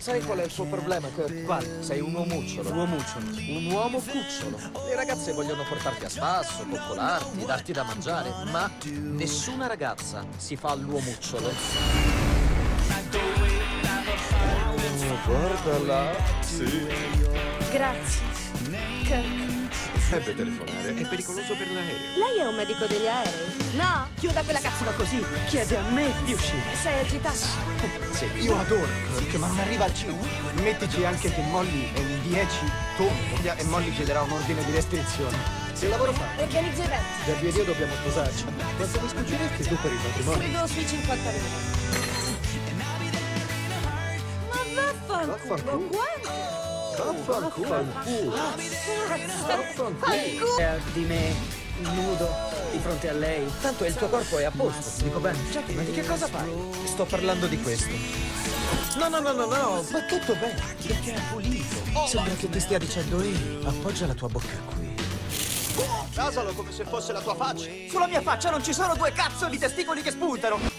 Sai qual è il tuo problema, Kirk? Quale? Sei un uomucciolo. Un uomucciolo. Un uomo cucciolo. Le ragazze vogliono portarti a spasso, coccolarti, darti da mangiare, ma nessuna ragazza si fa l'uomucciolo. Guarda là. Sì. Grazie. Kirk, Deve telefonare, è pericoloso per l'aereo. lei è un medico degli aerei? No? Chiuda quella cazzo così. Chiede a me di uscire. Sei agitato? Sì. Io adoro Kirk, ma non arriva al 5. Mettici anche che Molly è un 10 tondo e Molly chiederà un ordine di restrizione. Che lavoro fa? Organizzo eventi. Da 2 anni dobbiamo sposarci. Quanto mi scuciresti tu per il matrimonio? Vedo sui 50.000. Ma vaffanculo, Vaffanculo. quanto? Vaffanculo. Vaffanculo. Di me, nudo, di fronte a lei. Tanto il tuo corpo è a posto, dico bene. Giacchi, ma di che cosa fai? Sto parlando di questo. No, va tutto bene, perché è pulito. Sembra che ti stia dicendo, ehi, appoggia la tua bocca qui. Casalo come se fosse la tua faccia. Sulla mia faccia non ci sono 2 cazzo di testicoli che spuntano.